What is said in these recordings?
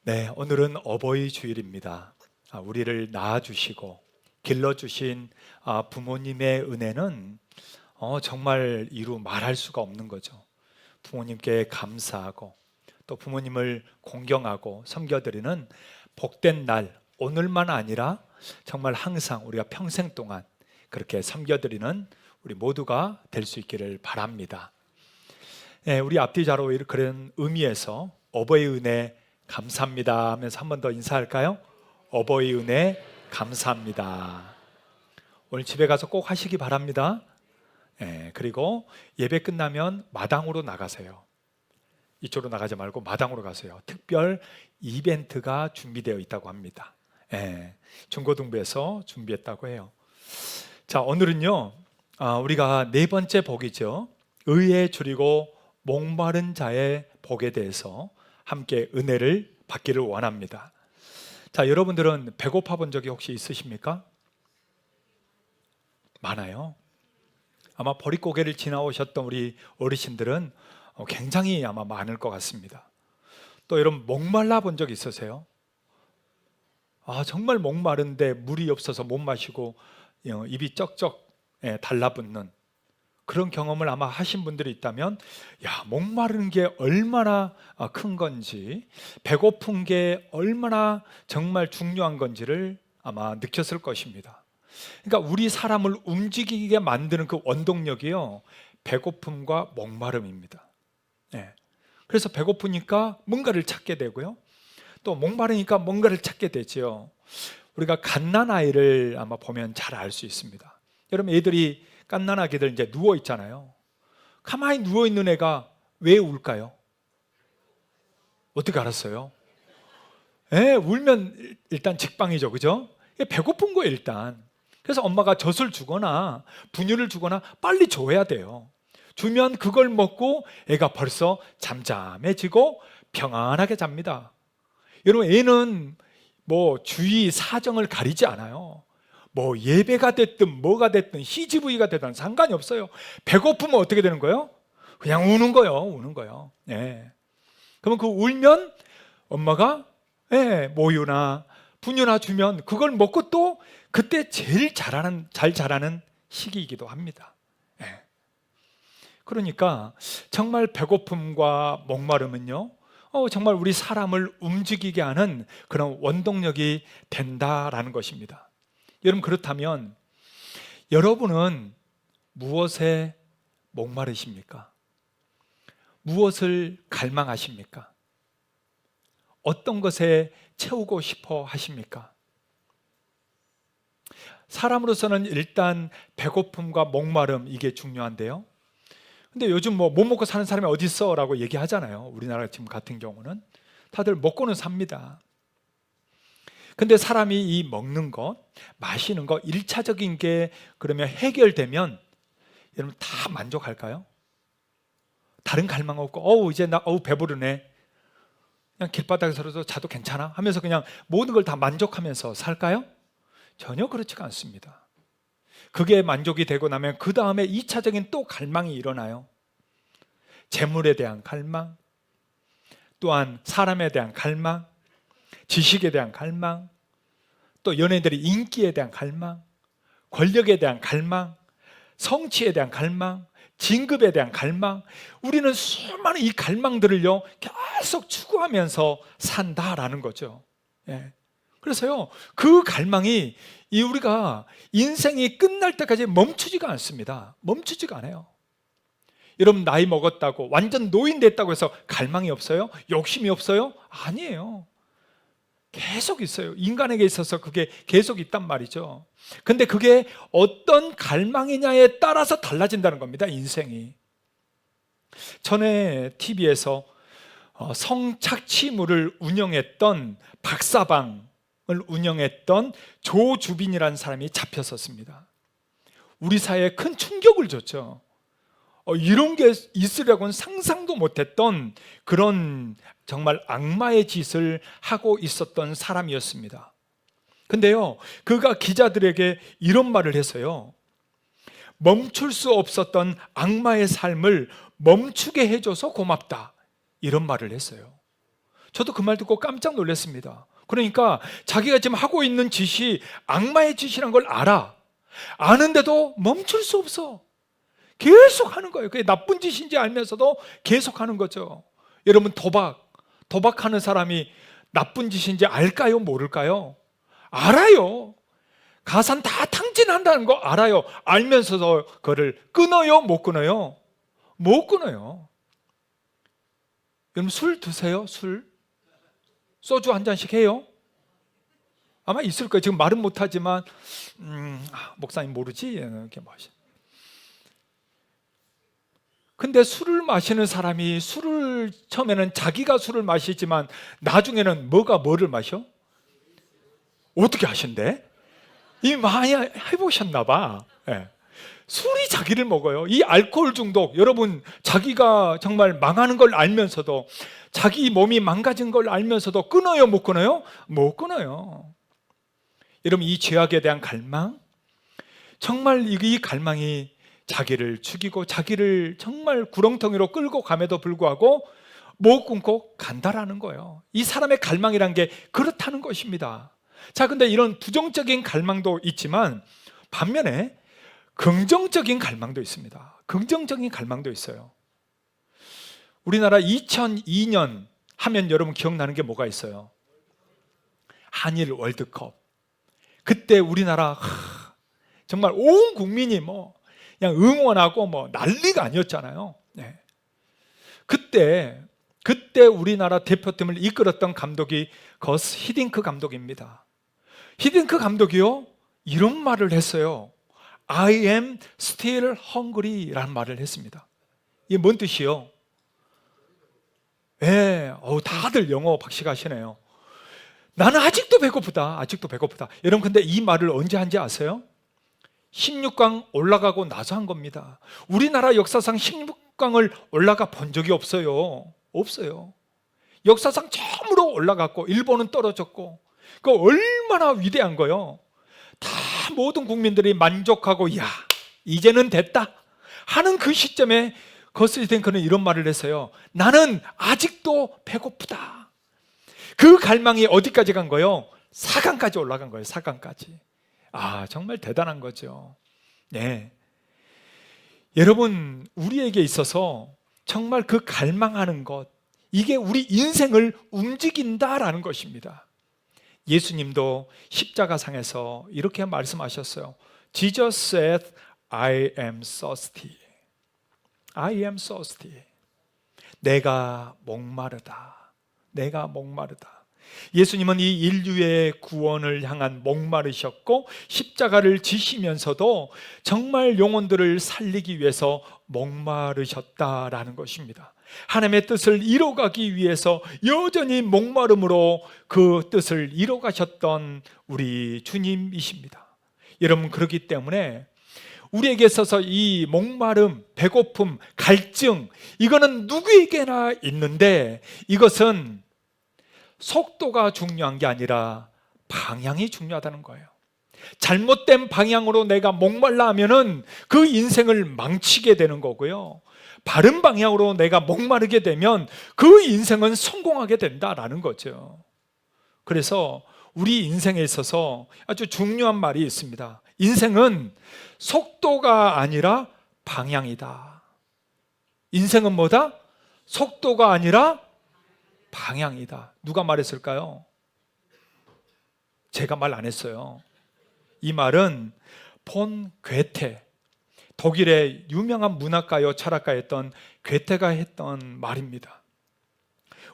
네, 오늘은 어버이 주일입니다. 우리를 낳아주시고 길러주신 부모님의 은혜는 정말 이루 말할 수가 없는 거죠. 부모님께 감사하고 또 부모님을 공경하고 섬겨드리는 복된 날, 오늘만 아니라 정말 항상 우리가 평생 동안 그렇게 섬겨드리는 우리 모두가 될 수 있기를 바랍니다. 네, 우리 앞뒤 자로 그런 의미에서 어버이 은혜 감사합니다 하면서 한 번 더 인사할까요? 어버이 은혜 감사합니다. 오늘 집에 가서 꼭 하시기 바랍니다. 그리고 예배 끝나면 마당으로 나가세요. 이쪽으로 나가지 말고 마당으로 가세요. 특별 이벤트가 준비되어 있다고 합니다. 중고등부에서 준비했다고 해요. 자, 오늘은요 우리가 네 번째 복이죠. 의에 줄이고 목마른 자의 복에 대해서 함께 은혜를 받기를 원합니다. 자, 여러분들은 배고파 본 적이 혹시 있으십니까? 많아요. 아마 보릿고개를 지나오셨던 우리 어르신들은 굉장히 아마 많을 것 같습니다. 또 여러분 목말라 본 적 있으세요? 정말 목마른데 물이 없어서 못 마시고 입이 쩍쩍 달라붙는 그런 경험을 아마 하신 분들이 있다면, 목마른 게 얼마나 큰 건지, 배고픈 게 얼마나 정말 중요한 건지를 아마 느꼈을 것입니다. 그러니까 우리 사람을 움직이게 만드는 그 원동력이요, 배고픔과 목마름입니다. 그래서 배고프니까 뭔가를 찾게 되고요, 또 목마르니까 뭔가를 찾게 되죠. 우리가 갓난아이를 아마 보면 잘 알 수 있습니다. 여러분, 애들이 갓난아기들 이제 누워 있잖아요. 가만히 누워 있는 애가 왜 울까요? 어떻게 알았어요? 울면 일단 직방이죠, 그죠? 배고픈 거예요, 일단. 그래서 엄마가 젖을 주거나 분유를 주거나 빨리 줘야 돼요. 주면 그걸 먹고 애가 벌써 잠잠해지고 평안하게 잡니다. 여러분, 애는 뭐 주위 사정을 가리지 않아요. 뭐 예배가 됐든 뭐가 됐든 희지부이가 됐든 상관이 없어요. 배고프면 어떻게 되는 거예요? 그냥 우는 거예요. 우는 거예요. 그러면 그 울면 엄마가 모유나 분유나 주면 그걸 먹고 또 그때 제일 잘 자라는 시기이기도 합니다. 그러니까 정말 배고픔과 목마름은요, 정말 우리 사람을 움직이게 하는 그런 원동력이 된다라는 것입니다. 여러분, 그렇다면 여러분은 무엇에 목마르십니까? 무엇을 갈망하십니까? 어떤 것에 채우고 싶어 하십니까? 사람으로서는 일단 배고픔과 목마름, 이게 중요한데요. 근데 요즘 못 먹고 사는 사람이 어디 있어? 라고 얘기하잖아요. 우리나라 지금 같은 경우는 다들 먹고는 삽니다. 근데 사람이 이 먹는 것, 마시는 것, 1차적인 게 그러면 해결되면 여러분 다 만족할까요? 다른 갈망 없고 이제 나 배부르네, 그냥 길바닥에서라도 자도 괜찮아 하면서 그냥 모든 걸 다 만족하면서 살까요? 전혀 그렇지가 않습니다. 그게 만족이 되고 나면 그 다음에 2차적인 또 갈망이 일어나요. 재물에 대한 갈망, 또한 사람에 대한 갈망, 지식에 대한 갈망, 또 연예인들의 인기에 대한 갈망, 권력에 대한 갈망, 성취에 대한 갈망, 진급에 대한 갈망. 우리는 수많은 이 갈망들을요 계속 추구하면서 산다라는 거죠. 그래서요 그 갈망이 우리가 인생이 끝날 때까지 멈추지가 않습니다. 멈추지가 않아요. 여러분, 나이 먹었다고 완전 노인 됐다고 해서 갈망이 없어요? 욕심이 없어요? 아니에요. 계속 있어요. 인간에게 있어서 그게 계속 있단 말이죠. 근데 그게 어떤 갈망이냐에 따라서 달라진다는 겁니다, 인생이. 전에 TV에서 성착취물을 운영했던 박사방을 운영했던 조주빈이라는 사람이 잡혔었습니다. 우리 사회에 큰 충격을 줬죠. 이런 게 있으려고는 상상도 못했던 그런 정말 악마의 짓을 하고 있었던 사람이었습니다. 근데요, 그가 기자들에게 이런 말을 했어요. 멈출 수 없었던 악마의 삶을 멈추게 해줘서 고맙다, 이런 말을 했어요. 저도 그 말 듣고 깜짝 놀랐습니다. 그러니까 자기가 지금 하고 있는 짓이 악마의 짓이란 걸 알아. 아는데도 멈출 수 없어. 계속 하는 거예요. 그게 나쁜 짓인지 알면서도 계속 하는 거죠. 여러분, 도박하는 사람이 나쁜 짓인지 알까요? 모를까요? 알아요. 가산 다 탕진한다는 거 알아요. 알면서도 그거를 끊어요? 못 끊어요? 못 끊어요. 여러분, 술 드세요? 술? 소주 한 잔씩 해요? 아마 있을 거예요. 지금 말은 못하지만 목사님 모르지? 이렇게 마시. 근데 술을 마시는 사람이 술을 처음에는 자기가 술을 마시지만 나중에는 뭐를 마셔? 어떻게 하신대? 이 많이 해보셨나 봐. 네. 술이 자기를 먹어요. 이 알코올 중독, 여러분, 자기가 정말 망하는 걸 알면서도, 자기 몸이 망가진 걸 알면서도 끊어요? 못 끊어요? 못 끊어요. 여러분, 이 죄악에 대한 갈망, 정말 이 갈망이 자기를 죽이고 자기를 정말 구렁텅이로 끌고 감에도 불구하고 못 끊고 간다라는 거예요. 이 사람의 갈망이란 게 그렇다는 것입니다. 자, 근데 이런 부정적인 갈망도 있지만 반면에 긍정적인 갈망도 있습니다. 긍정적인 갈망도 있어요. 우리나라 2002년 하면 여러분 기억나는 게 뭐가 있어요? 한일 월드컵. 그때 우리나라 정말 온 국민이 그냥 응원하고 난리가 아니었잖아요. 네. 그때 우리나라 대표팀을 이끌었던 감독이 거스 히딩크 감독입니다. 히딩크 감독이요, 이런 말을 했어요. I am still hungry 라는 말을 했습니다. 이게 뭔 뜻이요? 네, 다들 영어 박식하시네요. 나는 아직도 배고프다. 아직도 배고프다. 여러분, 근데 이 말을 언제 한지 아세요? 16강 올라가고 나서 한 겁니다. 우리나라 역사상 16강을 올라가 본 적이 없어요. 없어요. 역사상 처음으로 올라갔고 일본은 떨어졌고, 그 얼마나 위대한 거요. 다 모든 국민들이 만족하고 야, 이제는 됐다 하는 그 시점에 거스 히딩크는 이런 말을 했어요. 나는 아직도 배고프다. 그 갈망이 어디까지 간 거예요? 4강까지 올라간 거예요. 4강까지. 정말 대단한 거죠. 네. 여러분, 우리에게 있어서 정말 그 갈망하는 것, 이게 우리 인생을 움직인다라는 것입니다. 예수님도 십자가상에서 이렇게 말씀하셨어요. Jesus said, I am thirsty. I am thirsty. 내가 목마르다. 내가 목마르다. 예수님은 이 인류의 구원을 향한 목마르셨고 십자가를 지시면서도 정말 영혼들을 살리기 위해서 목마르셨다라는 것입니다. 하나님의 뜻을 이뤄가기 위해서 여전히 목마름으로 그 뜻을 이뤄가셨던 우리 주님이십니다. 여러분, 그렇기 때문에 우리에게 있어서 이 목마름, 배고픔, 갈증, 이거는 누구에게나 있는데 이것은 속도가 중요한 게 아니라 방향이 중요하다는 거예요. 잘못된 방향으로 내가 목말라 하면은 그 인생을 망치게 되는 거고요. 바른 방향으로 내가 목마르게 되면 그 인생은 성공하게 된다라는 거죠. 그래서 우리 인생에 있어서 아주 중요한 말이 있습니다. 인생은 속도가 아니라 방향이다. 인생은 뭐다? 속도가 아니라 방향이다. 누가 말했을까요? 제가 말 안 했어요. 이 말은 폰 괴테, 독일의 유명한 문학가요 철학가였던 괴테가 했던 말입니다.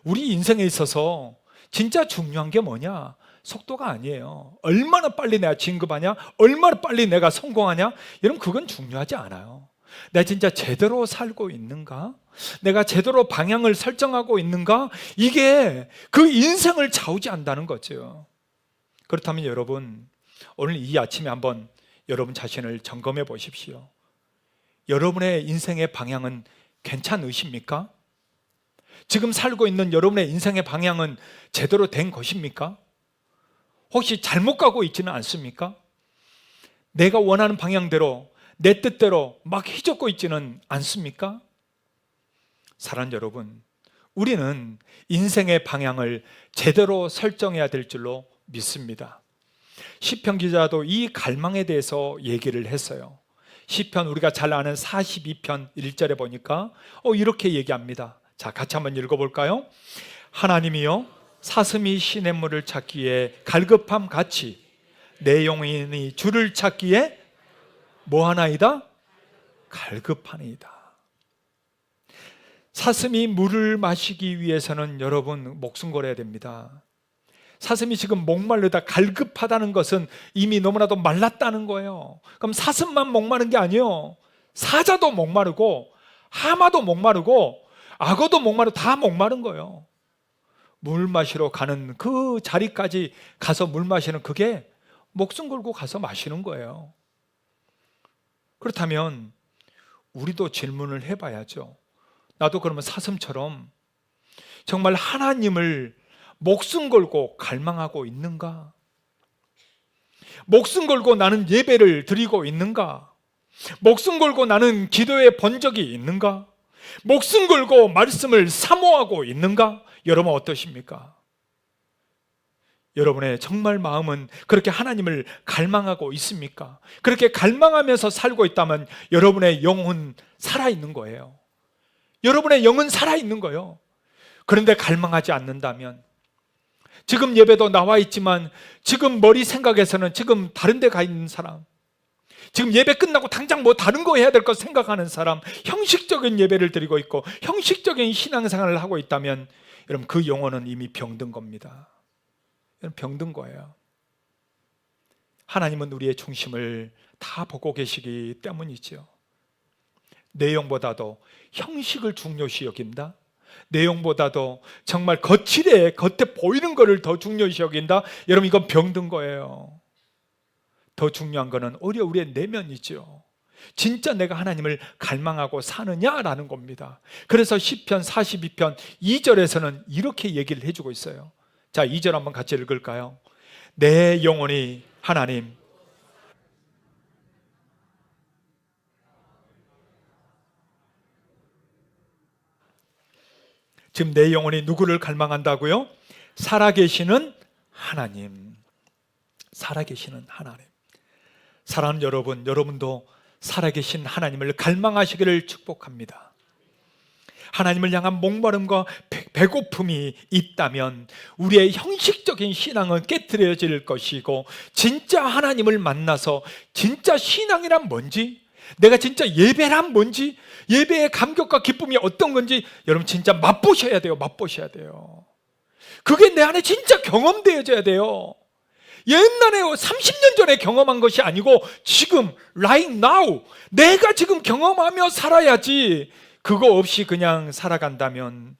우리 인생에 있어서 진짜 중요한 게 뭐냐? 속도가 아니에요. 얼마나 빨리 내가 진급하냐? 얼마나 빨리 내가 성공하냐? 여러분, 그건 중요하지 않아요. 내가 진짜 제대로 살고 있는가? 내가 제대로 방향을 설정하고 있는가? 이게 그 인생을 좌우지한다는 거죠. 그렇다면 여러분, 오늘 이 아침에 한번 여러분 자신을 점검해 보십시오. 여러분의 인생의 방향은 괜찮으십니까? 지금 살고 있는 여러분의 인생의 방향은 제대로 된 것입니까? 혹시 잘못 가고 있지는 않습니까? 내가 원하는 방향대로, 내 뜻대로 막 휘젓고 있지는 않습니까? 사랑하는 여러분, 우리는 인생의 방향을 제대로 설정해야 될 줄로 믿습니다. 시편 기자도 이 갈망에 대해서 얘기를 했어요. 시편 우리가 잘 아는 42편 1절에 보니까 이렇게 얘기합니다. 자, 같이 한번 읽어볼까요? 하나님이여 사슴이 시냇물을 찾기에 갈급함 같이 내 영혼이 주를 찾기에 뭐하나이다? 갈급하니이다. 사슴이 물을 마시기 위해서는 여러분 목숨 걸어야 됩니다. 사슴이 지금 목마르다 갈급하다는 것은 이미 너무나도 말랐다는 거예요. 그럼 사슴만 목마른 게 아니에요. 사자도 목마르고 하마도 목마르고 악어도 목마르고 다 목마른 거예요. 물 마시러 가는 그 자리까지 가서 물 마시는 그게 목숨 걸고 가서 마시는 거예요. 그렇다면 우리도 질문을 해봐야죠. 나도 그러면 사슴처럼 정말 하나님을 목숨 걸고 갈망하고 있는가? 목숨 걸고 나는 예배를 드리고 있는가? 목숨 걸고 나는 기도에 본 적이 있는가? 목숨 걸고 말씀을 사모하고 있는가? 여러분 어떠십니까? 여러분의 정말 마음은 그렇게 하나님을 갈망하고 있습니까? 그렇게 갈망하면서 살고 있다면 여러분의 영은 살아있는 거예요. 여러분의 영은 살아있는 거예요. 그런데 갈망하지 않는다면 지금 예배도 나와 있지만 지금 머리 생각에서는 지금 다른 데 가 있는 사람, 지금 예배 끝나고 당장 뭐 다른 거 해야 될 것 생각하는 사람, 형식적인 예배를 드리고 있고 형식적인 신앙생활을 하고 있다면 여러분 그 영혼은 이미 병든 겁니다. 병든 거예요. 하나님은 우리의 중심을 다 보고 계시기 때문이죠. 내용보다도 형식을 중요시 여긴다? 내용보다도 정말 겉에 보이는 것을 더 중요시 여긴다? 여러분 이건 병든 거예요. 더 중요한 것은 오히려 우리의 내면이죠. 진짜 내가 하나님을 갈망하고 사느냐라는 겁니다. 그래서 시편 42편 2절에서는 이렇게 얘기를 해주고 있어요. 자, 2절 한번 같이 읽을까요? 내 영혼이 하나님 지금 내 영혼이 누구를 갈망한다고요? 살아계시는 하나님. 살아계시는 하나님. 사랑하는 여러분, 여러분도 살아계신 하나님을 갈망하시기를 축복합니다. 하나님을 향한 목마름과 배고픔이 있다면 우리의 형식적인 신앙은 깨트려질 것이고 진짜 하나님을 만나서 진짜 신앙이란 뭔지, 내가 진짜 예배란 뭔지, 예배의 감격과 기쁨이 어떤 건지 여러분 진짜 맛보셔야 돼요. 맛보셔야 돼요. 그게 내 안에 진짜 경험되어져야 돼요. 옛날에 30년 전에 경험한 것이 아니고 지금 right now 내가 지금 경험하며 살아야지. 그거 없이 그냥 살아간다면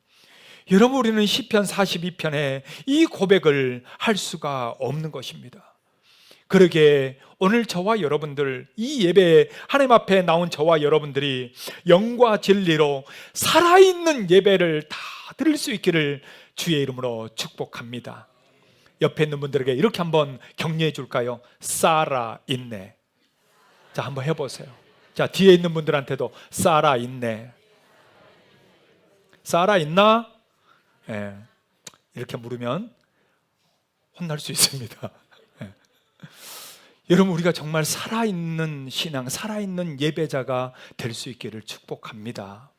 여러분 우리는 시편 42편에 이 고백을 할 수가 없는 것입니다. 그러기에 오늘 저와 여러분들 이 예배에 하나님 앞에 나온 저와 여러분들이 영과 진리로 살아있는 예배를 다 드릴 수 있기를 주의 이름으로 축복합니다. 옆에 있는 분들에게 이렇게 한번 격려해 줄까요? 살아있네. 자, 한번 해보세요. 자, 뒤에 있는 분들한테도 살아있네. 살아있나? 예. 이렇게 물으면 혼날 수 있습니다. 예. 여러분 우리가 정말 살아있는 신앙, 살아있는 예배자가 될 수 있기를 축복합니다.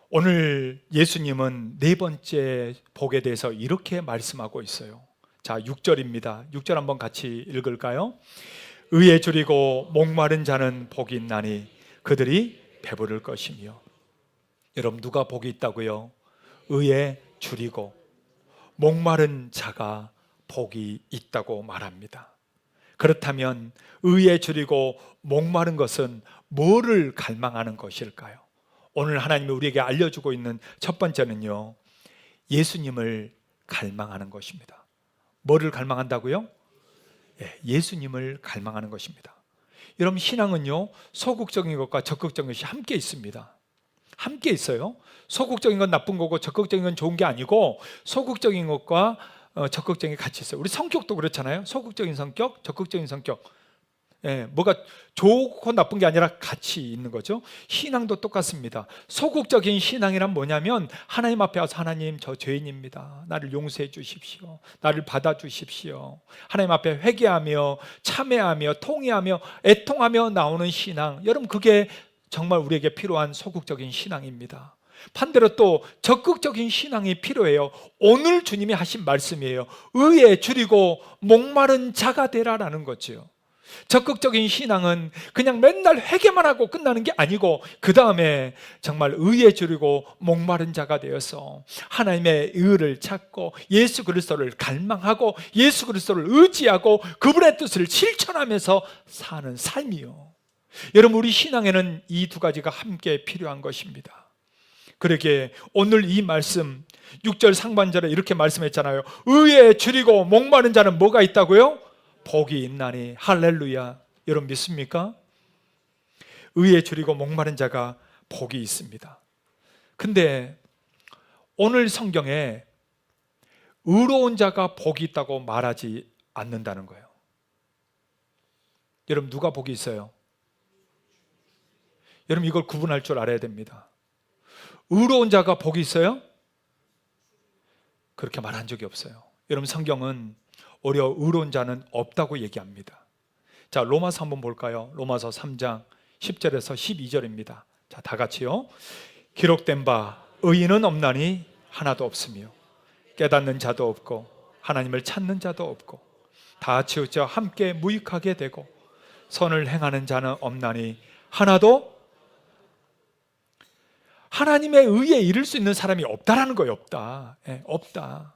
오늘 예수님은 네 번째 복에 대해서 이렇게 말씀하고 있어요. 자, 6절입니다. 6절 한번 같이 읽을까요? 의에 줄이고 목마른 자는 복이 있나니 그들이 배부를 것이며. 여러분 누가 복이 있다고요? 의에 줄이고 목마른 자가 복이 있다고 말합니다. 그렇다면 의에 줄이고 목마른 것은 뭐를 갈망하는 것일까요? 오늘 하나님이 우리에게 알려주고 있는 첫 번째는요, 예수님을 갈망하는 것입니다. 뭐를 갈망한다고요? 예수님을 갈망하는 것입니다. 여러분 신앙은요, 소극적인 것과 적극적인 것이 함께 있습니다. 함께 있어요. 소극적인 건 나쁜 거고 적극적인 건 좋은 게 아니고 소극적인 것과 적극적인 게 같이 있어요. 우리 성격도 그렇잖아요. 소극적인 성격, 적극적인 성격. 뭐가 좋고 나쁜 게 아니라 같이 있는 거죠. 신앙도 똑같습니다. 소극적인 신앙이란 뭐냐면 하나님 앞에 와서 하나님 저 죄인입니다. 나를 용서해 주십시오. 나를 받아 주십시오. 하나님 앞에 회개하며 참회하며 통회하며 애통하며 나오는 신앙. 여러분 그게 정말 우리에게 필요한 소극적인 신앙입니다. 반대로 또 적극적인 신앙이 필요해요. 오늘 주님이 하신 말씀이에요. 의에 줄이고 목마른 자가 되라라는 거죠. 적극적인 신앙은 그냥 맨날 회개만 하고 끝나는 게 아니고 그 다음에 정말 의에 줄이고 목마른 자가 되어서 하나님의 의를 찾고 예수 그리스도를 갈망하고 예수 그리스도를 의지하고 그분의 뜻을 실천하면서 사는 삶이요. 여러분 우리 신앙에는 이 두 가지가 함께 필요한 것입니다. 그러기에 오늘 이 말씀 6절 상반절에 이렇게 말씀했잖아요. 의에 줄이고 목마른 자는 뭐가 있다고요? 복이 있나니. 할렐루야. 여러분 믿습니까? 의에 줄이고 목마른 자가 복이 있습니다. 근데 오늘 성경에 의로운 자가 복이 있다고 말하지 않는다는 거예요. 여러분 누가 복이 있어요? 여러분 이걸 구분할 줄 알아야 됩니다. 의로운 자가 복이 있어요? 그렇게 말한 적이 없어요. 여러분 성경은 오히려 의로운 자는 없다고 얘기합니다. 자, 로마서 한번 볼까요? 로마서 3장 10절에서 12절입니다. 자, 다 같이요. 기록된 바 의인은 없나니 하나도 없으며 깨닫는 자도 없고 하나님을 찾는 자도 없고 다 치우쳐 함께 무익하게 되고 선을 행하는 자는 없나니 하나도. 하나님의 의에 이를 수 있는 사람이 없다라는 거예요. 없다. 없다.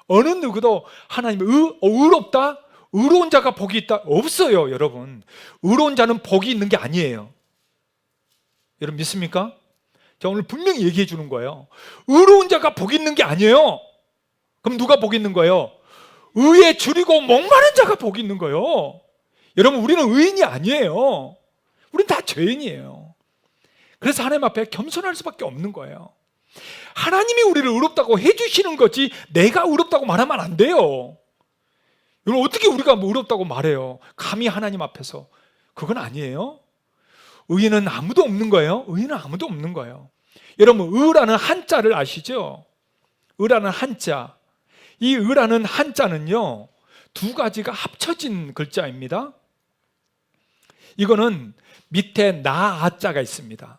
어느 누구도 하나님의 의롭다? 의로운 자가 복이 있다? 없어요. 여러분 의로운 자는 복이 있는 게 아니에요. 여러분 믿습니까? 자, 오늘 분명히 얘기해 주는 거예요. 의로운 자가 복이 있는 게 아니에요. 그럼 누가 복이 있는 거예요? 의에 줄이고 목마른 자가 복이 있는 거예요. 여러분 우리는 의인이 아니에요. 우린 다 죄인이에요. 그래서 하나님 앞에 겸손할 수밖에 없는 거예요. 하나님이 우리를 의롭다고 해주시는 거지 내가 의롭다고 말하면 안 돼요. 여러분 어떻게 우리가 의롭다고 말해요? 감히 하나님 앞에서. 그건 아니에요. 의인은 아무도 없는 거예요. 의인은 아무도 없는 거예요. 여러분 의라는 한자를 아시죠? 의라는 한자. 이 의라는 한자는요 두 가지가 합쳐진 글자입니다. 이거는 밑에 나 아자가 있습니다.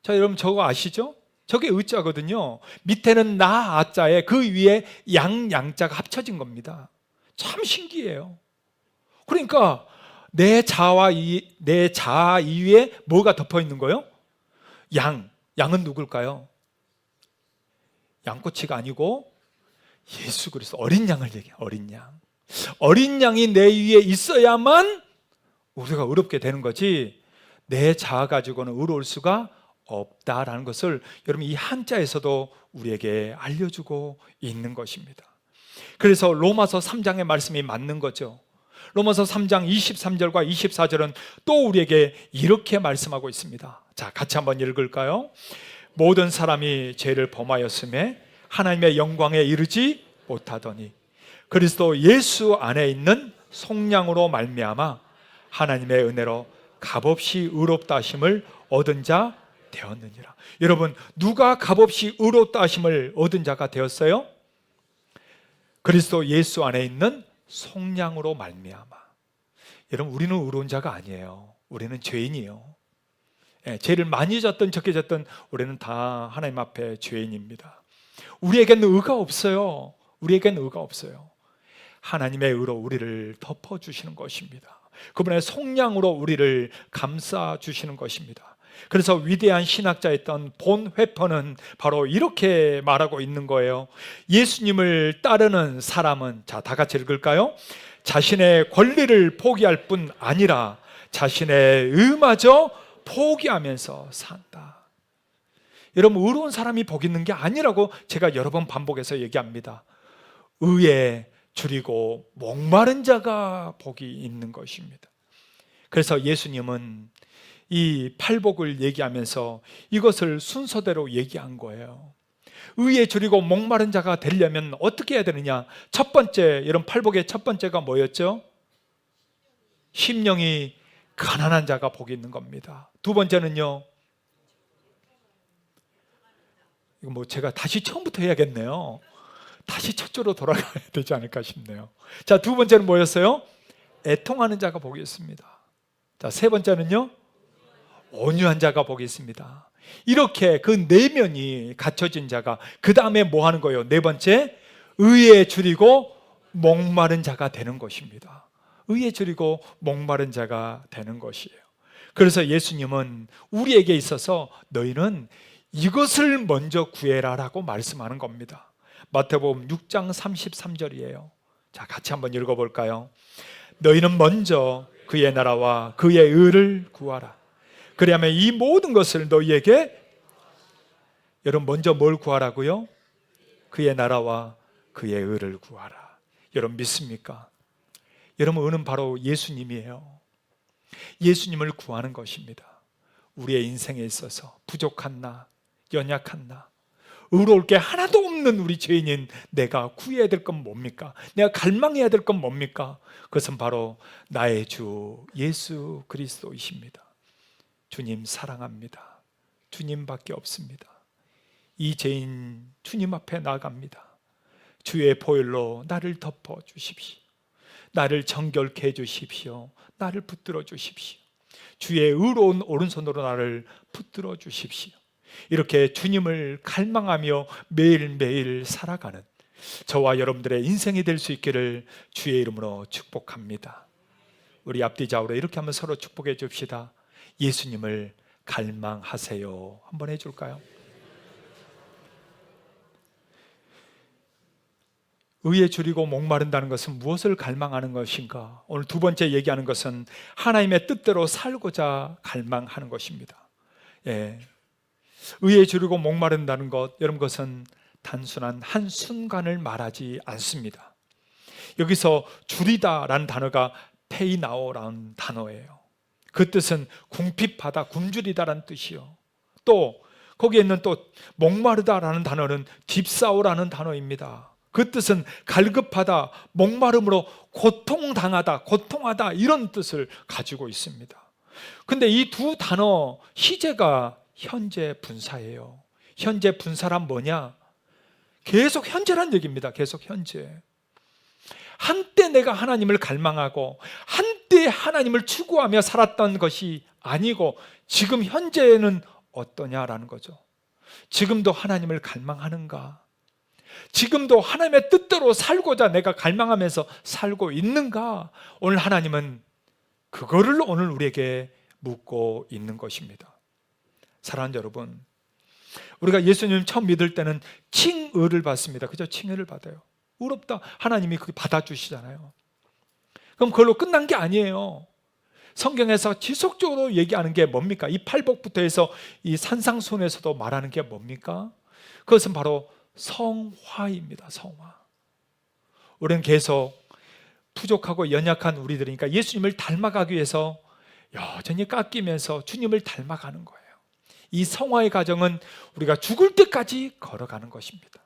자, 여러분 저거 아시죠? 저게 의자거든요. 밑에는 나 아자에 그 위에 양자가 합쳐진 겁니다. 참 신기해요. 그러니까 내 자아 이위에 뭐가 덮어 있는 거예요? 양은 누굴까요? 양꼬치가 아니고 예수 그리스도 어린 양을 얘기해요. 어린 양. 어린 양이 내 위에 있어야만 우리가 의롭게 되는 거지 내 자아 가지고는 의로울 수가 없다라는 것을 여러분 이 한자에서도 우리에게 알려주고 있는 것입니다. 그래서 로마서 3장의 말씀이 맞는 거죠. 로마서 3장 23절과 24절은 또 우리에게 이렇게 말씀하고 있습니다. 자, 같이 한번 읽을까요? 모든 사람이 죄를 범하였음에 하나님의 영광에 이르지 못하더니 그리스도 예수 안에 있는 속량으로 말미암아 하나님의 은혜로 값없이 의롭다 하심을 얻은 자 되었느니라. 여러분 누가 값없이 의롭다 하심을 얻은 자가 되었어요? 그리스도 예수 안에 있는 속량으로 말미암아. 여러분 우리는 의로운 자가 아니에요. 우리는 죄인이에요. 죄를 많이 졌든 적게 졌든 우리는 다 하나님 앞에 죄인입니다. 우리에게는 의가 없어요. 우리에게는 의가 없어요. 하나님의 의로 우리를 덮어주시는 것입니다. 그분의 속량으로 우리를 감싸주시는 것입니다. 그래서 위대한 신학자였던 본 회퍼는 바로 이렇게 말하고 있는 거예요. 예수님을 따르는 사람은, 자, 다 같이 읽을까요? 자신의 권리를 포기할 뿐 아니라 자신의 의마저 포기하면서 산다. 여러분 의로운 사람이 복 있는 게 아니라고 제가 여러 번 반복해서 얘기합니다. 의에 줄이고 목마른 자가 복이 있는 것입니다. 그래서 예수님은 이 팔복을 얘기하면서 이것을 순서대로 얘기한 거예요. 의에 줄이고 목마른 자가 되려면 어떻게 해야 되느냐? 첫 번째, 이런 팔복의 첫 번째가 뭐였죠? 심령이 가난한 자가 복이 있는 겁니다. 두 번째는요, 이거 뭐 제가 다시 처음부터 해야겠네요. 다시 첫째로 돌아가야 되지 않을까 싶네요. 자, 두 번째는 뭐였어요? 애통하는 자가 복이 있습니다. 자, 세 번째는요, 온유한 자가 복이 있습니다. 이렇게 그 내면이 갖춰진 자가 그 다음에 뭐 하는 거예요? 네 번째, 의에 줄이고 목마른 자가 되는 것입니다. 의에 줄이고 목마른 자가 되는 것이에요. 그래서 예수님은 우리에게 있어서 너희는 이것을 먼저 구해라 라고 말씀하는 겁니다. 마태복음 6장 33절이에요. 자, 같이 한번 읽어볼까요? 너희는 먼저 그의 나라와 그의 의를 구하라. 그리하면 이 모든 것을 너희에게, 여러분 먼저 뭘 구하라고요? 그의 나라와 그의 의를 구하라. 여러분 믿습니까? 여러분 의는 바로 예수님이에요. 예수님을 구하는 것입니다. 우리의 인생에 있어서 부족한 나, 연약한 나, 의로울 게 하나도 없는 우리 죄인인 내가 구해야 될 건 뭡니까? 내가 갈망해야 될 건 뭡니까? 그것은 바로 나의 주 예수 그리스도이십니다. 주님 사랑합니다. 주님밖에 없습니다. 이 죄인 주님 앞에 나아갑니다. 주의 보혈로 나를 덮어 주십시오. 나를 정결케 해 주십시오. 나를 붙들어 주십시오. 주의 의로운 오른손으로 나를 붙들어 주십시오. 이렇게 주님을 갈망하며 매일매일 살아가는 저와 여러분들의 인생이 될 수 있기를 주의 이름으로 축복합니다. 우리 앞뒤 좌우로 이렇게 한번 서로 축복해 줍시다. 예수님을 갈망하세요. 한번 해줄까요? 의에 줄이고 목마른다는 것은 무엇을 갈망하는 것인가? 오늘 두 번째 얘기하는 것은 하나님의 뜻대로 살고자 갈망하는 것입니다. 예. 의에 줄이고 목마른다는 것, 여러분 그것은 단순한 한순간을 말하지 않습니다. 여기서 줄이다라는 단어가 페이나오라는 단어예요. 그 뜻은 궁핍하다, 굶주리다라는 뜻이요. 또 거기에 있는 또 목마르다라는 단어는 딥사오라는 단어입니다. 그 뜻은 갈급하다, 목마름으로 고통당하다, 고통하다 이런 뜻을 가지고 있습니다. 근데 이 두 단어 시제가 현재 분사예요. 현재 분사란 뭐냐? 계속 현재란 얘기입니다. 계속 현재. 한때 내가 하나님을 갈망하고 한때 하나님을 추구하며 살았던 것이 아니고 지금 현재는 어떠냐라는 거죠. 지금도 하나님을 갈망하는가? 지금도 하나님의 뜻대로 살고자 내가 갈망하면서 살고 있는가? 오늘 하나님은 그거를 오늘 우리에게 묻고 있는 것입니다. 사랑하는 여러분, 우리가 예수님 처음 믿을 때는 칭의를 받습니다. 그죠? 칭의를 받아요. 의롭다. 하나님이 그게 받아주시잖아요. 그럼 그걸로 끝난 게 아니에요. 성경에서 지속적으로 얘기하는 게 뭡니까? 이 팔복부터 해서 이 산상순에서도 말하는 게 뭡니까? 그것은 바로 성화입니다. 성화. 우리는 계속 부족하고 연약한 우리들이니까 예수님을 닮아가기 위해서 여전히 깎이면서 주님을 닮아가는 거예요. 이 성화의 과정은 우리가 죽을 때까지 걸어가는 것입니다.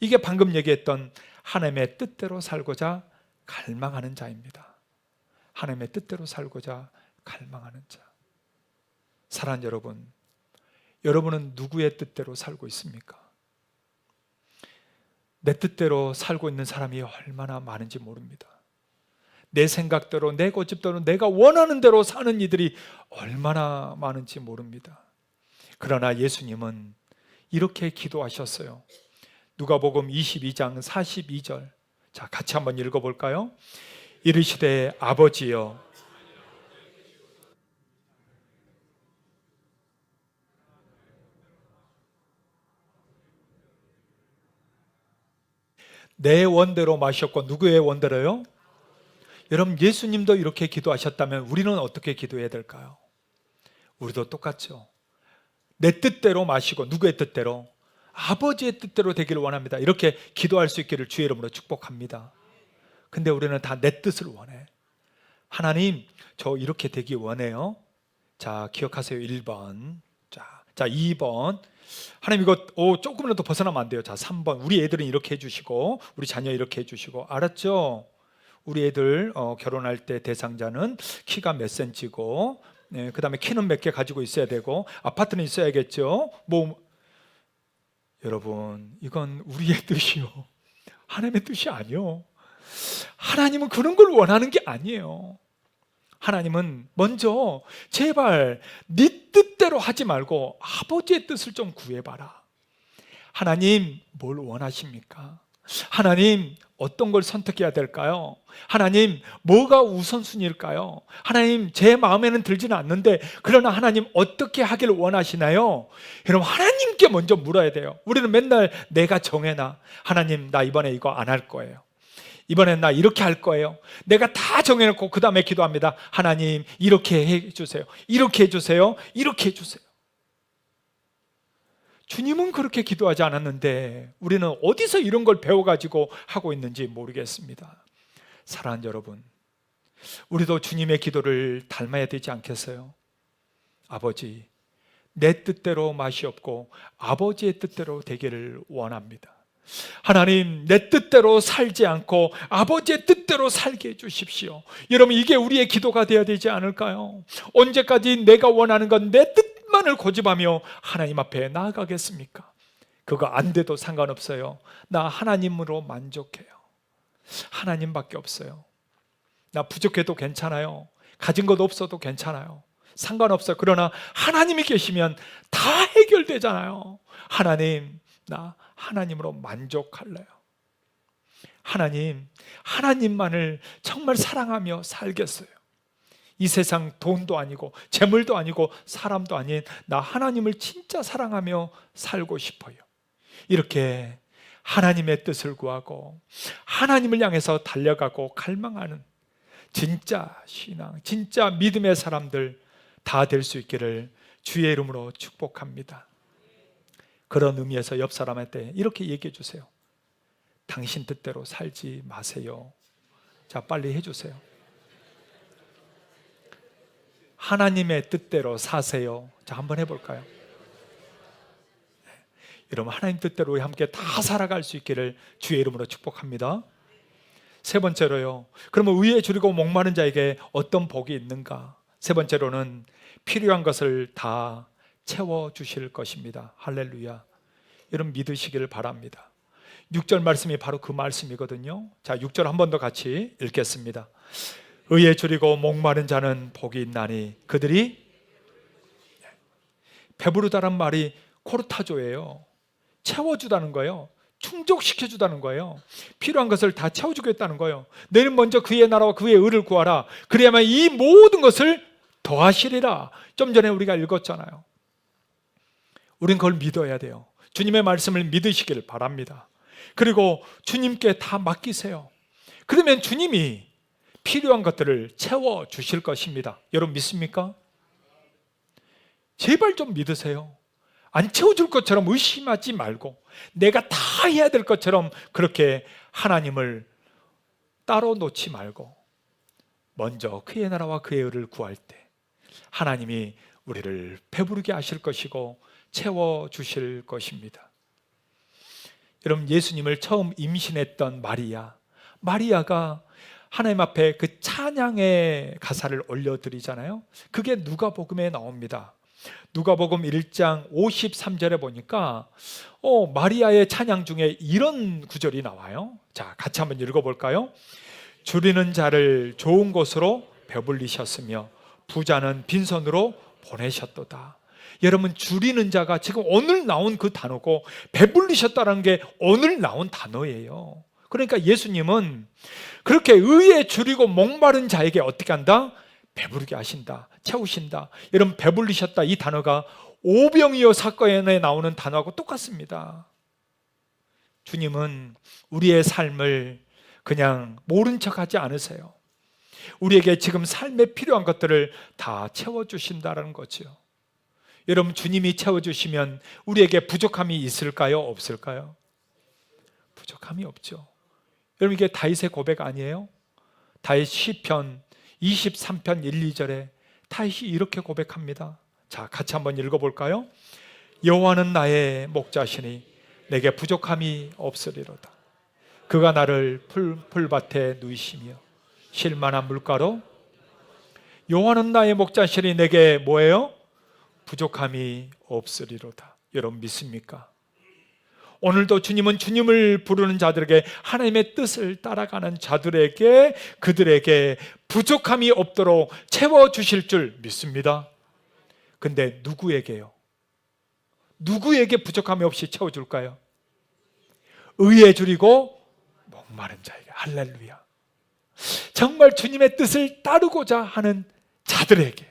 이게 방금 얘기했던 하나님의 뜻대로 살고자 갈망하는 자입니다. 하나님의 뜻대로 살고자 갈망하는 자. 사랑하는 여러분, 여러분은 누구의 뜻대로 살고 있습니까? 내 뜻대로 살고 있는 사람이 얼마나 많은지 모릅니다. 내 생각대로, 내 고집대로, 내가 원하는 대로 사는 이들이 얼마나 많은지 모릅니다. 그러나 예수님은 이렇게 기도하셨어요. 누가복음 22장 42절. 자, 같이 한번 읽어볼까요? 이르시되 아버지여, 내 원대로 마셨고 누구의 원대로요? 여러분 예수님도 이렇게 기도하셨다면 우리는 어떻게 기도해야 될까요? 우리도 똑같죠. 내 뜻대로 마시고 누구의 뜻대로? 아버지의 뜻대로 되기를 원합니다. 이렇게 기도할 수 있기를 주의 이름으로 축복합니다. 근데 우리는 다 내 뜻을 원해. 하나님, 저 이렇게 되기 원해요. 자, 기억하세요. 1번. 자 2번. 하나님 이거 조금이라도 벗어나면 안 돼요. 자, 3번. 우리 애들은 이렇게 해주시고 우리 자녀 이렇게 해주시고. 알았죠? 우리 애들 결혼할 때 대상자는 키가 몇 센치고, 그 다음에 키는 몇 개 가지고 있어야 되고, 아파트는 있어야겠죠. 여러분, 이건 우리의 뜻이요, 하나님의 뜻이 아니요. 하나님은 그런 걸 원하는 게 아니에요. 하나님은 먼저 제발 네 뜻대로 하지 말고 아버지의 뜻을 좀 구해봐라. 하나님, 뭘 원하십니까? 하나님, 어떤 걸 선택해야 될까요? 하나님, 뭐가 우선순위일까요? 하나님, 제 마음에는 들지는 않는데 그러나 하나님 어떻게 하기를 원하시나요? 여러분, 하나님께 먼저 물어야 돼요. 우리는 맨날 내가 정해놔. 하나님, 나 이번에 이거 안 할 거예요. 이번엔 나 이렇게 할 거예요. 내가 다 정해놓고 그 다음에 기도합니다. 하나님, 이렇게 해주세요. 이렇게 해주세요. 이렇게 해주세요. 주님은 그렇게 기도하지 않았는데 우리는 어디서 이런 걸 배워가지고 하고 있는지 모르겠습니다. 사랑하는 여러분, 우리도 주님의 기도를 닮아야 되지 않겠어요? 아버지, 내 뜻대로 마시옵고 아버지의 뜻대로 되기를 원합니다. 하나님, 내 뜻대로 살지 않고 아버지의 뜻대로 살게 해주십시오. 여러분, 이게 우리의 기도가 되어야 되지 않을까요? 언제까지 내가 원하는 건 내 뜻만을 고집하며 하나님 앞에 나아가겠습니까? 그거 안 돼도 상관없어요. 나 하나님으로 만족해요. 하나님밖에 없어요. 나 부족해도 괜찮아요. 가진 것 없어도 괜찮아요. 상관없어요. 그러나 하나님이 계시면 다 해결되잖아요. 하나님, 나 하나님으로 만족할래요. 하나님, 하나님만을 정말 사랑하며 살겠어요. 이 세상 돈도 아니고 재물도 아니고 사람도 아닌 나 하나님을 진짜 사랑하며 살고 싶어요. 이렇게 하나님의 뜻을 구하고 하나님을 향해서 달려가고 갈망하는 진짜 신앙, 진짜 믿음의 사람들 다 될 수 있기를 주의 이름으로 축복합니다. 그런 의미에서 옆 사람한테 이렇게 얘기해 주세요. 당신 뜻대로 살지 마세요. 자, 빨리 해주세요. 하나님의 뜻대로 사세요. 자, 한번 해볼까요? 여러분, 하나님 뜻대로 함께 다 살아갈 수 있기를 주의 이름으로 축복합니다. 세 번째로요, 그러면 의에 줄이고 목마른 자에게 어떤 복이 있는가? 세 번째로는 필요한 것을 다 채워주실 것입니다. 할렐루야. 여러분, 믿으시기를 바랍니다. 6절 말씀이 바로 그 말씀이거든요. 자, 6절 한 번 더 같이 읽겠습니다. 의에 줄이고 목마른 자는 복이 있나니 그들이, 배부르다란 말이 코르타조예요. 채워주다는 거예요. 충족시켜주다는 거예요. 필요한 것을 다 채워주겠다는 거예요. 너희는 먼저 그의 나라와 그의 의를 구하라. 그래야만 이 모든 것을 더하시리라. 좀 전에 우리가 읽었잖아요. 우린 그걸 믿어야 돼요. 주님의 말씀을 믿으시길 바랍니다. 그리고 주님께 다 맡기세요. 그러면 주님이 필요한 것들을 채워주실 것입니다. 여러분, 믿습니까? 제발 좀 믿으세요. 안 채워줄 것처럼 의심하지 말고 내가 다 해야 될 것처럼 그렇게 하나님을 따로 놓지 말고 먼저 그의 나라와 그의 의를 구할 때 하나님이 우리를 배부르게 하실 것이고 채워주실 것입니다. 여러분, 예수님을 처음 임신했던 마리아가 하나님 앞에 그 찬양의 가사를 올려드리잖아요. 그게 누가복음에 나옵니다. 누가복음 1장 53절에 보니까 마리아의 찬양 중에 이런 구절이 나와요. 자, 같이 한번 읽어볼까요? 줄이는 자를 좋은 곳으로 배불리셨으며 부자는 빈손으로 보내셨도다. 여러분, 줄이는 자가 지금 오늘 나온 그 단어고 배불리셨다는 게 오늘 나온 단어예요. 그러니까 예수님은 그렇게 의에 줄이고 목마른 자에게 어떻게 한다? 배부르게 하신다, 채우신다. 여러분, 배불리셨다 이 단어가 오병이어 사건에 나오는 단어하고 똑같습니다. 주님은 우리의 삶을 그냥 모른 척하지 않으세요. 우리에게 지금 삶에 필요한 것들을 다 채워주신다는 거죠. 여러분, 주님이 채워주시면 우리에게 부족함이 있을까요? 없을까요? 부족함이 없죠. 여러분, 이게 다윗의 고백 아니에요? 다윗 시편 23편 1, 2절에 다윗이 이렇게 고백합니다. 자, 같이 한번 읽어볼까요? 여호와는 나의 목자시니 내게 부족함이 없으리로다. 그가 나를 풀밭에 누이시며 쉴만한 물가로. 여호와는 나의 목자시니 내게 뭐예요? 부족함이 없으리로다. 여러분 믿습니까? 오늘도 주님은 주님을 부르는 자들에게, 하나님의 뜻을 따라가는 자들에게, 그들에게 부족함이 없도록 채워주실 줄 믿습니다. 근데 누구에게요? 누구에게 부족함이 없이 채워줄까요? 의에 줄이고 목마른 자에게. 할렐루야. 정말 주님의 뜻을 따르고자 하는 자들에게,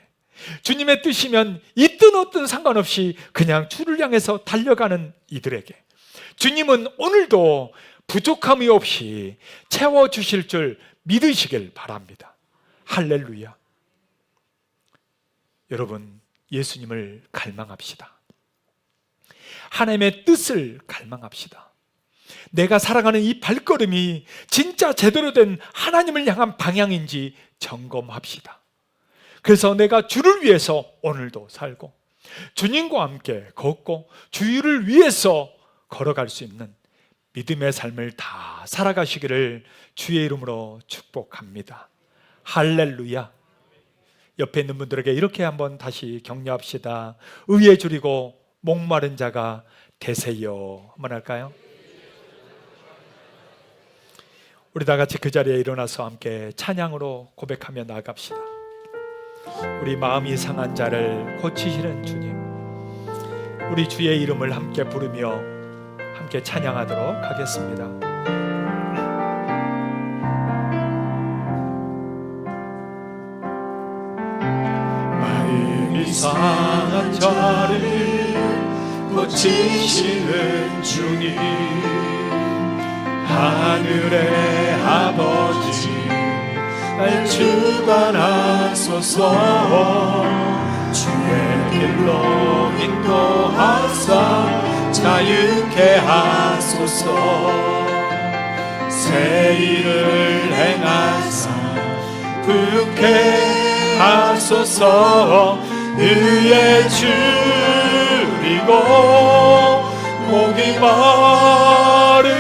주님의 뜻이면 있든 없든 상관없이 그냥 주를 향해서 달려가는 이들에게 주님은 오늘도 부족함이 없이 채워주실 줄 믿으시길 바랍니다. 할렐루야. 여러분, 예수님을 갈망합시다. 하나님의 뜻을 갈망합시다. 내가 살아가는 이 발걸음이 진짜 제대로 된 하나님을 향한 방향인지 점검합시다. 그래서 내가 주를 위해서 오늘도 살고, 주님과 함께 걷고, 주를 위해서 걸어갈 수 있는 믿음의 삶을 다 살아가시기를 주의 이름으로 축복합니다. 할렐루야. 옆에 있는 분들에게 이렇게 한번 다시 격려합시다. 의에 줄이고 목마른 자가 되세요. 한번 할까요? 우리 다 같이 그 자리에 일어나서 함께 찬양으로 고백하며 나아갑시다. 우리 마음이 상한 자를 고치시는 주님, 우리 주의 이름을 함께 부르며 함께 찬양하도록 하겠습니다. 마음이 상한 자를 고치시는 주님, 하늘의 아버지 날 주관하소서. 주의 길로 인도하사 자유케 하소서. 새 일을 행하사 부게 하소서. 의에 줄이고 목이 마르니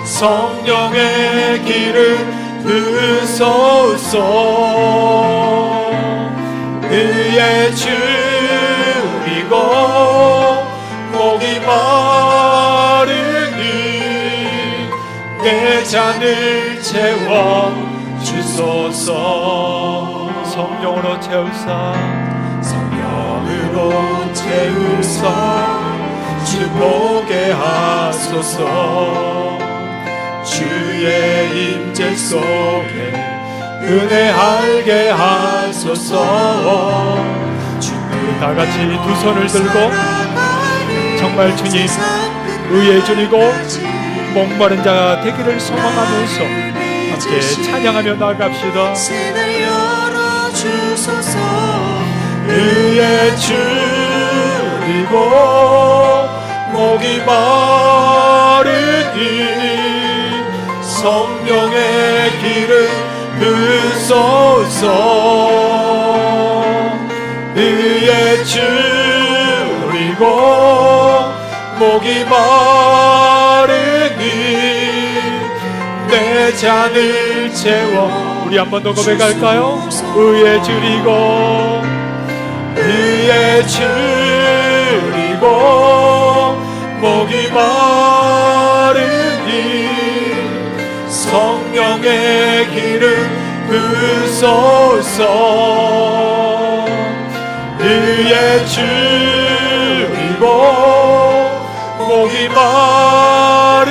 성령의 길을 부소서. 의에 줄이고 목이 마르니 내 잔을 채워 주소서. 성령으로 채우사, 성령으로 채우사 주보게 하소서. 주의 임재 속에 은혜 알게 하소서. 우리 다 같이 두 손을 들고 정말 주님 의에 줄이고 목마른 자가 되기를 소망하면서 함께 찬양하며 나아갑시다. 의에 줄이고 목이 마르니 성령의 길을 부소서. 의에 줄이고 목이 마르니 내 잔을 채워. 우리 한 번 더 고백할까요? 의에 줄이고 의에 줄이고 목이 마르니 성령의 길을 부소서. 의에 줄이고 목이 마르니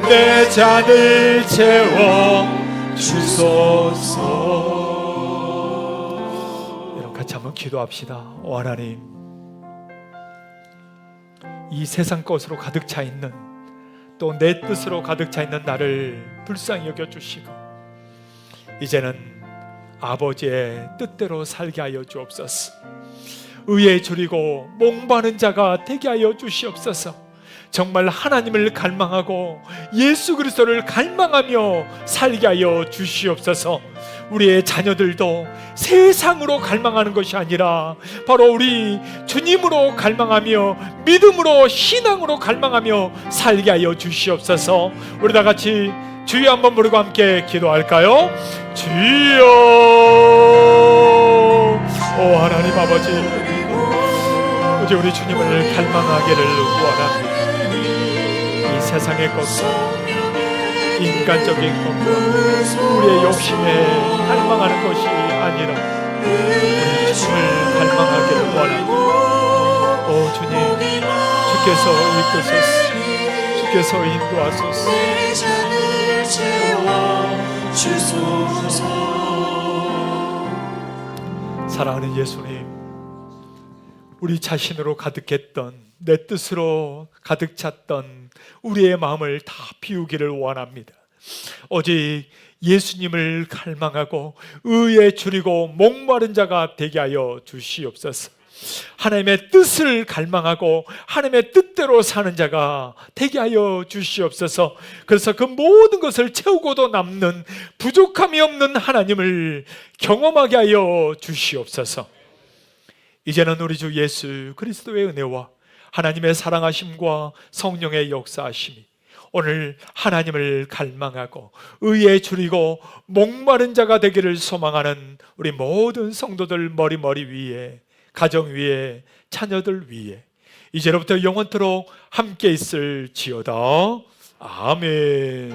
내 잔을 채워 주소서. 여러분 같이 한번 기도합시다. 오 하나님, 이 세상 것으로 가득 차 있는, 또 내 뜻으로 가득 차 있는 나를 불쌍히 여겨주시고 이제는 아버지의 뜻대로 살게 하여 주옵소서. 의에 줄이고 목마른 자가 되게 하여 주시옵소서. 정말 하나님을 갈망하고 예수 그리스도를 갈망하며 살게 하여 주시옵소서. 우리의 자녀들도 세상으로 갈망하는 것이 아니라 바로 우리 주님으로 갈망하며 믿음으로 신앙으로 갈망하며 살게 하여 주시옵소서. 우리 다 같이 주여 한번 부르고 함께 기도할까요? 주여, 오 하나님 아버지, 오직 우리 주님을 갈망하기를 원합니다. 이 세상의 것과 인간적인 것과 우리의 욕심에 갈망하는 것이 아니라 우리 주님을 갈망하기를 원합니다. 오 주님, 주께서 이끄소서, 주께서 인도하소서. 사랑하는 예수님, 우리 자신으로 가득했던, 내 뜻으로 가득 찼던 우리의 마음을 다 비우기를 원합니다. 오직 예수님을 갈망하고 의에 줄이고 목마른 자가 되게 하여 주시옵소서. 하나님의 뜻을 갈망하고 하나님의 뜻대로 사는 자가 되게 하여 주시옵소서. 그래서 그 모든 것을 채우고도 남는 부족함이 없는 하나님을 경험하게 하여 주시옵소서. 이제는 우리 주 예수 그리스도의 은혜와 하나님의 사랑하심과 성령의 역사하심이 오늘 하나님을 갈망하고 의에 줄이고 목마른 자가 되기를 소망하는 우리 모든 성도들 머리 위에, 가정 위에, 자녀들 위에 이제로부터 영원토록 함께 있을지어다. 아멘.